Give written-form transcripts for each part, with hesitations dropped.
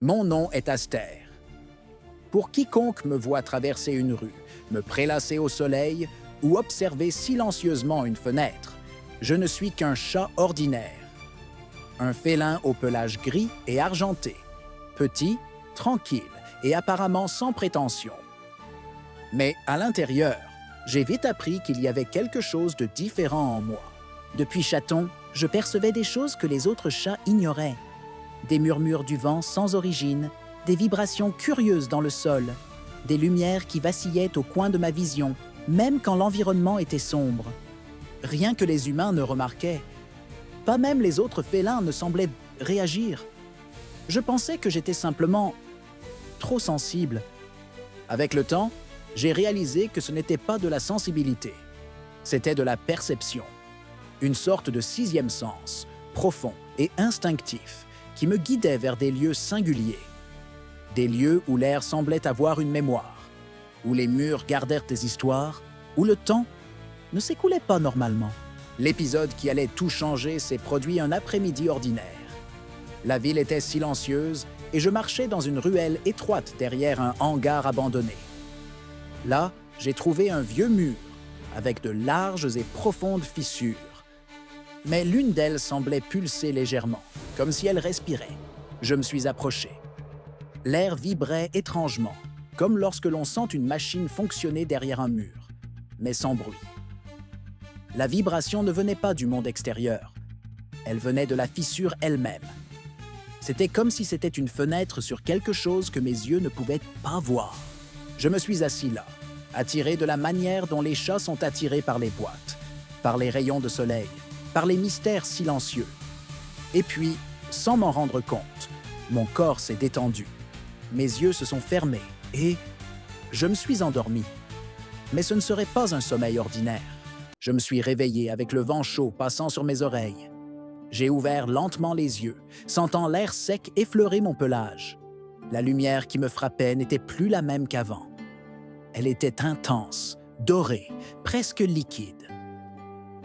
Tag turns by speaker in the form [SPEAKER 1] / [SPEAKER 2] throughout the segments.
[SPEAKER 1] Mon nom est Aster. Pour quiconque me voit traverser une rue, me prélasser au soleil ou observer silencieusement une fenêtre, je ne suis qu'un chat ordinaire. Un félin au pelage gris et argenté, petit, tranquille et apparemment sans prétention. Mais à l'intérieur, j'ai vite appris qu'il y avait quelque chose de différent en moi. Depuis chaton, je percevais des choses que les autres chats ignoraient. Des murmures du vent sans origine, des vibrations curieuses dans le sol, des lumières qui vacillaient au coin de ma vision, même quand l'environnement était sombre. Rien que les humains ne remarquaient. Pas même les autres félins ne semblaient réagir. Je pensais que j'étais simplement trop sensible. Avec le temps, j'ai réalisé que ce n'était pas de la sensibilité. C'était de la perception. Une sorte de sixième sens, profond et instinctif, qui me guidait vers des lieux singuliers. Des lieux où l'air semblait avoir une mémoire, où les murs gardèrent des histoires, où le temps ne s'écoulait pas normalement. L'épisode qui allait tout changer s'est produit un après-midi ordinaire. La ville était silencieuse et je marchais dans une ruelle étroite derrière un hangar abandonné. Là, j'ai trouvé un vieux mur avec de larges et profondes fissures. Mais l'une d'elles semblait pulser légèrement, comme si elle respirait. Je me suis approché. L'air vibrait étrangement, comme lorsque l'on sent une machine fonctionner derrière un mur, mais sans bruit. La vibration ne venait pas du monde extérieur. Elle venait de la fissure elle-même. C'était comme si c'était une fenêtre sur quelque chose que mes yeux ne pouvaient pas voir. Je me suis assis là, attiré de la manière dont les chats sont attirés par les boîtes, par les rayons de soleil, par les mystères silencieux. Et puis, sans m'en rendre compte, mon corps s'est détendu. Mes yeux se sont fermés et je me suis endormi. Mais ce ne serait pas un sommeil ordinaire. Je me suis réveillé avec le vent chaud passant sur mes oreilles. J'ai ouvert lentement les yeux, sentant l'air sec effleurer mon pelage. La lumière qui me frappait n'était plus la même qu'avant. Elle était intense, dorée, presque liquide.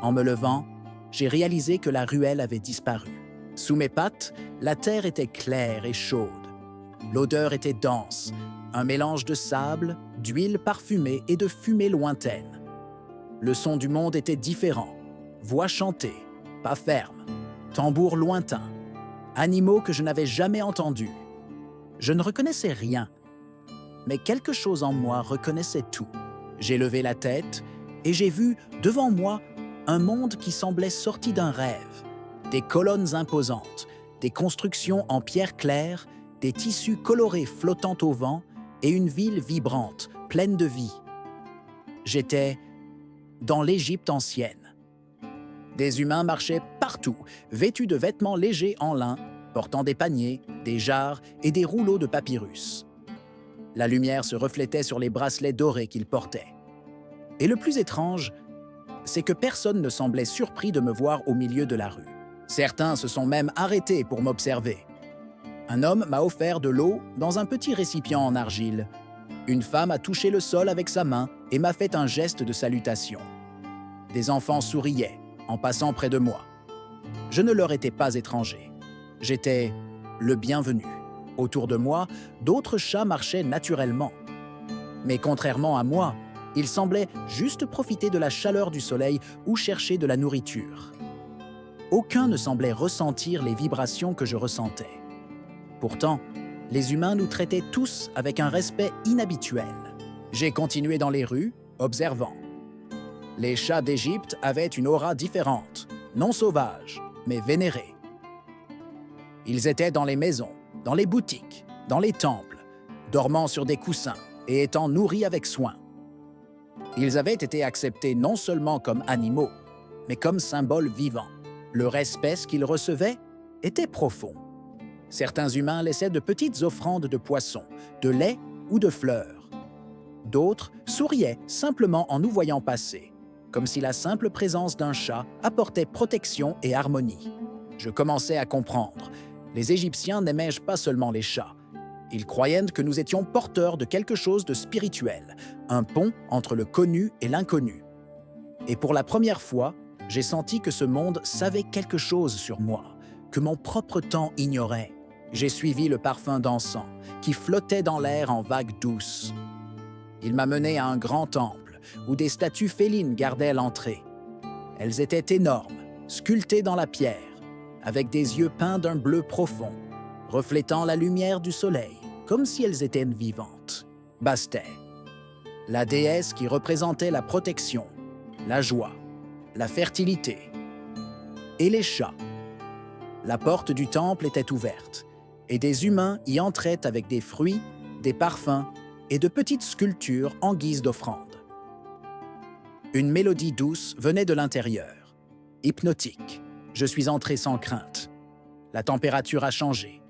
[SPEAKER 1] En me levant, j'ai réalisé que la ruelle avait disparu. Sous mes pattes, la terre était claire et chaude. L'odeur était dense, un mélange de sable, d'huile parfumée et de fumée lointaine. Le son du monde était différent. Voix chantée, pas ferme, tambour lointain, animaux que je n'avais jamais entendus. Je ne reconnaissais rien, mais quelque chose en moi reconnaissait tout. J'ai levé la tête et j'ai vu devant moi un monde qui semblait sorti d'un rêve. Des colonnes imposantes, des constructions en pierre claire, des tissus colorés flottant au vent et une ville vibrante, pleine de vie. J'étais dans l'Égypte ancienne. Des humains marchaient partout, vêtus de vêtements légers en lin, portant des paniers, des jarres et des rouleaux de papyrus. La lumière se reflétait sur les bracelets dorés qu'ils portaient. Et le plus étrange, c'est que personne ne semblait surpris de me voir au milieu de la rue. Certains se sont même arrêtés pour m'observer. Un homme m'a offert de l'eau dans un petit récipient en argile. Une femme a touché le sol avec sa main et m'a fait un geste de salutation. Des enfants souriaient en passant près de moi. Je ne leur étais pas étranger. J'étais le bienvenu. Autour de moi, d'autres chats marchaient naturellement. Mais contrairement à moi, ils semblaient juste profiter de la chaleur du soleil ou chercher de la nourriture. Aucun ne semblait ressentir les vibrations que je ressentais. Pourtant, les humains nous traitaient tous avec un respect inhabituel. J'ai continué dans les rues, observant. Les chats d'Égypte avaient une aura différente, non sauvage, mais vénérée. Ils étaient dans les maisons, dans les boutiques, dans les temples, dormant sur des coussins et étant nourris avec soin. Ils avaient été acceptés non seulement comme animaux, mais comme symboles vivants. Le respect qu'ils recevaient était profond. Certains humains laissaient de petites offrandes de poissons, de lait ou de fleurs. D'autres souriaient simplement en nous voyant passer, comme si la simple présence d'un chat apportait protection et harmonie. Je commençais à comprendre. Les Égyptiens n'aimaient pas seulement les chats. Ils croyaient que nous étions porteurs de quelque chose de spirituel, un pont entre le connu et l'inconnu. Et pour la première fois, j'ai senti que ce monde savait quelque chose sur moi, que mon propre temps ignorait. J'ai suivi le parfum d'encens qui flottait dans l'air en vagues douces. Il m'a mené à un grand temple où des statues félines gardaient l'entrée. Elles étaient énormes, sculptées dans la pierre, avec des yeux peints d'un bleu profond, reflétant la lumière du soleil, comme si elles étaient vivantes. Bastet, la déesse qui représentait la protection, la joie, la fertilité. Et les chats. La porte du temple était ouverte, et des humains y entraient avec des fruits, des parfums et de petites sculptures en guise d'offrande. Une mélodie douce venait de l'intérieur. Hypnotique, je suis entré sans crainte. La température a changé.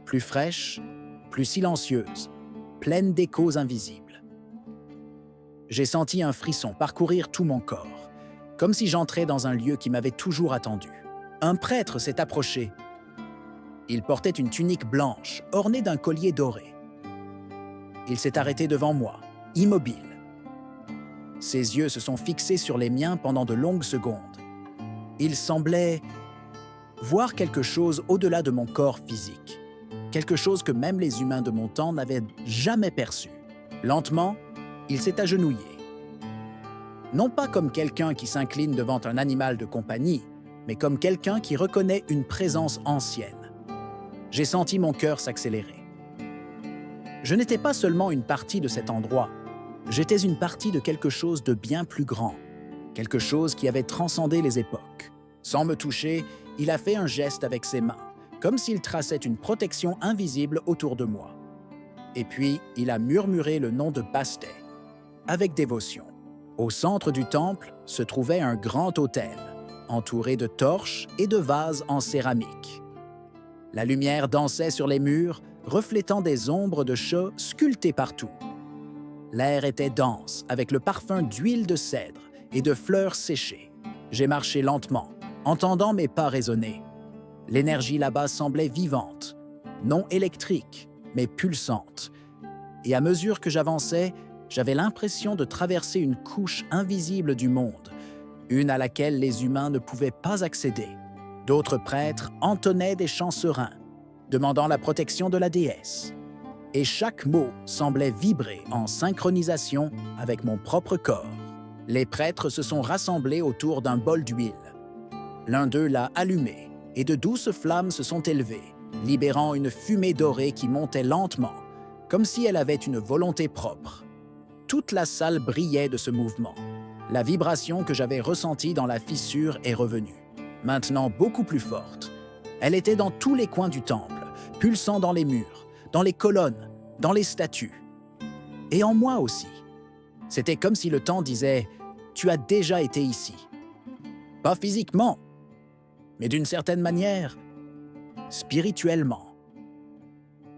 [SPEAKER 1] Plus fraîche, plus silencieuse, pleine d'échos invisibles. J'ai senti un frisson parcourir tout mon corps, comme si j'entrais dans un lieu qui m'avait toujours attendu. Un prêtre s'est approché. Il portait une tunique blanche, ornée d'un collier doré. Il s'est arrêté devant moi, immobile. Ses yeux se sont fixés sur les miens pendant de longues secondes. Il semblait voir quelque chose au-delà de mon corps physique, quelque chose que même les humains de mon temps n'avaient jamais perçu. Lentement, il s'est agenouillé. Non pas comme quelqu'un qui s'incline devant un animal de compagnie, mais comme quelqu'un qui reconnaît une présence ancienne. J'ai senti mon cœur s'accélérer. Je n'étais pas seulement une partie de cet endroit, j'étais une partie de quelque chose de bien plus grand, quelque chose qui avait transcendé les époques. Sans me toucher, il a fait un geste avec ses mains, comme s'il traçait une protection invisible autour de moi. Et puis, il a murmuré le nom de Bastet, avec dévotion. Au centre du temple se trouvait un grand autel, entouré de torches et de vases en céramique. La lumière dansait sur les murs, reflétant des ombres de chats sculptées partout. L'air était dense, avec le parfum d'huile de cèdre et de fleurs séchées. J'ai marché lentement, entendant mes pas résonner. L'énergie là-bas semblait vivante, non électrique, mais pulsante. Et à mesure que j'avançais, j'avais l'impression de traverser une couche invisible du monde, une à laquelle les humains ne pouvaient pas accéder. D'autres prêtres entonnaient des chants sereins, demandant la protection de la déesse. Et chaque mot semblait vibrer en synchronisation avec mon propre corps. Les prêtres se sont rassemblés autour d'un bol d'huile. L'un d'eux l'a allumé, et de douces flammes se sont élevées, libérant une fumée dorée qui montait lentement, comme si elle avait une volonté propre. Toute la salle brillait de ce mouvement. La vibration que j'avais ressentie dans la fissure est revenue, maintenant beaucoup plus forte. Elle était dans tous les coins du temple, pulsant dans les murs, dans les colonnes, dans les statues. Et en moi aussi. C'était comme si le temps disait « Tu as déjà été ici. » Pas physiquement, mais d'une certaine manière, spirituellement.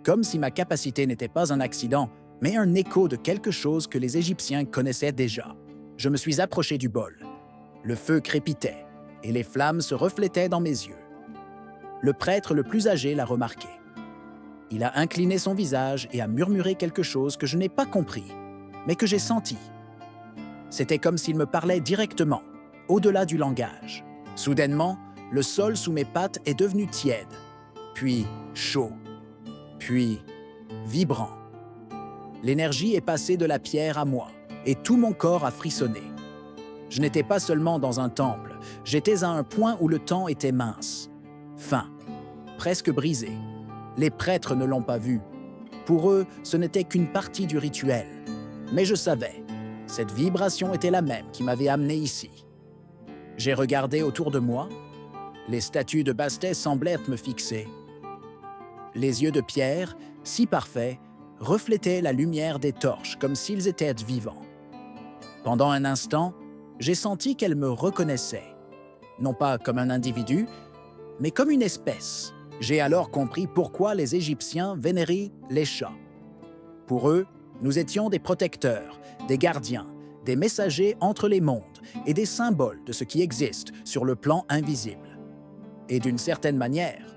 [SPEAKER 1] Comme si ma capacité n'était pas un accident, mais un écho de quelque chose que les Égyptiens connaissaient déjà. Je me suis approché du bol. Le feu crépitait et les flammes se reflétaient dans mes yeux. Le prêtre le plus âgé l'a remarqué. Il a incliné son visage et a murmuré quelque chose que je n'ai pas compris, mais que j'ai senti. C'était comme s'il me parlait directement, au-delà du langage. Soudainement, le sol sous mes pattes est devenu tiède, puis chaud, puis vibrant. L'énergie est passée de la pierre à moi, et tout mon corps a frissonné. Je n'étais pas seulement dans un temple, j'étais à un point où le temps était mince, fin, presque brisé. Les prêtres ne l'ont pas vu. Pour eux, ce n'était qu'une partie du rituel. Mais je savais, cette vibration était la même qui m'avait amené ici. J'ai regardé autour de moi. Les statues de Bastet semblaient me fixer. Les yeux de pierre, si parfaits, reflétaient la lumière des torches comme s'ils étaient vivants. Pendant un instant, j'ai senti qu'elles me reconnaissaient, non pas comme un individu, mais comme une espèce. J'ai alors compris pourquoi les Égyptiens vénéraient les chats. Pour eux, nous étions des protecteurs, des gardiens, des messagers entre les mondes et des symboles de ce qui existe sur le plan invisible. Et d'une certaine manière,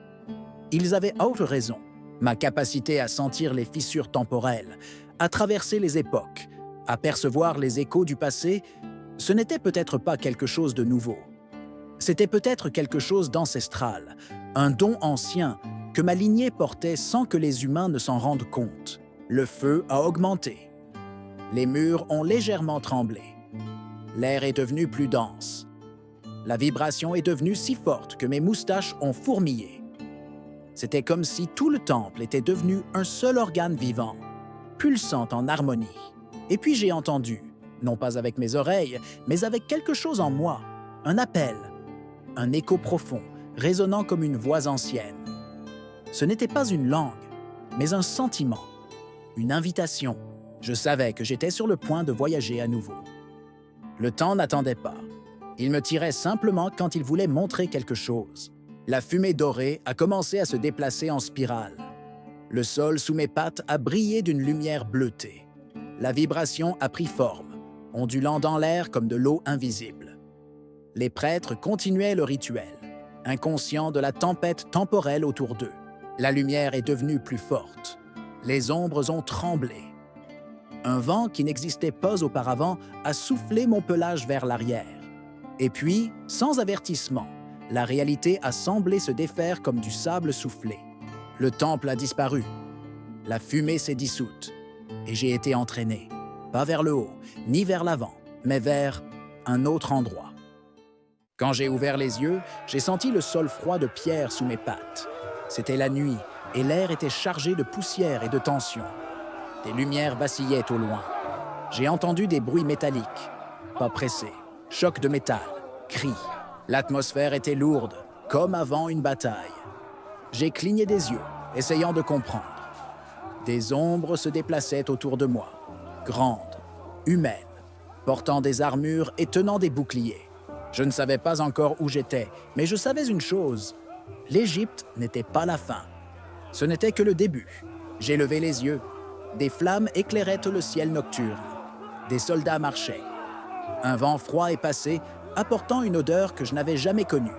[SPEAKER 1] ils avaient haute raison. Ma capacité à sentir les fissures temporelles, à traverser les époques, à percevoir les échos du passé, ce n'était peut-être pas quelque chose de nouveau. C'était peut-être quelque chose d'ancestral, un don ancien que ma lignée portait sans que les humains ne s'en rendent compte. Le feu a augmenté. Les murs ont légèrement tremblé. L'air est devenu plus dense. La vibration est devenue si forte que mes moustaches ont fourmillé. C'était comme si tout le temple était devenu un seul organe vivant, pulsant en harmonie. Et puis j'ai entendu, non pas avec mes oreilles, mais avec quelque chose en moi, un appel, un écho profond, résonnant comme une voix ancienne. Ce n'était pas une langue, mais un sentiment, une invitation. Je savais que j'étais sur le point de voyager à nouveau. Le temps n'attendait pas. Il me tirait simplement quand il voulait montrer quelque chose. La fumée dorée a commencé à se déplacer en spirale. Le sol sous mes pattes a brillé d'une lumière bleutée. La vibration a pris forme, ondulant dans l'air comme de l'eau invisible. Les prêtres continuaient le rituel, inconscients de la tempête temporelle autour d'eux. La lumière est devenue plus forte. Les ombres ont tremblé. Un vent qui n'existait pas auparavant a soufflé mon pelage vers l'arrière. Et puis, sans avertissement, la réalité a semblé se défaire comme du sable soufflé. Le temple a disparu. La fumée s'est dissoute. Et j'ai été entraîné, pas vers le haut, ni vers l'avant, mais vers un autre endroit. Quand j'ai ouvert les yeux, j'ai senti le sol froid de pierre sous mes pattes. C'était la nuit, et l'air était chargé de poussière et de tension. Des lumières vacillaient au loin. J'ai entendu des bruits métalliques, pas pressés, chocs de métal, cris. L'atmosphère était lourde, comme avant une bataille. J'ai cligné des yeux, essayant de comprendre. Des ombres se déplaçaient autour de moi, grandes, humaines, portant des armures et tenant des boucliers. Je ne savais pas encore où j'étais, mais je savais une chose. L'Égypte n'était pas la fin. Ce n'était que le début. J'ai levé les yeux. Des flammes éclairaient le ciel nocturne. Des soldats marchaient. Un vent froid est passé, apportant une odeur que je n'avais jamais connue.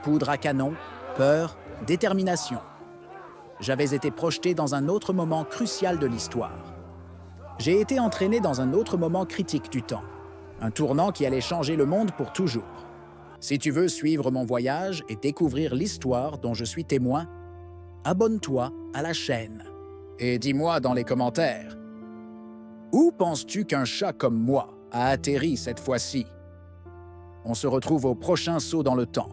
[SPEAKER 1] Poudre à canon, peur, détermination. J'avais été projeté dans un autre moment crucial de l'histoire. J'ai été entraîné dans un autre moment critique du temps, un tournant qui allait changer le monde pour toujours. Si tu veux suivre mon voyage et découvrir l'histoire dont je suis témoin, abonne-toi à la chaîne. Et dis-moi dans les commentaires, où penses-tu qu'un chat comme moi a atterri cette fois-ci? On se retrouve au prochain saut dans le temps.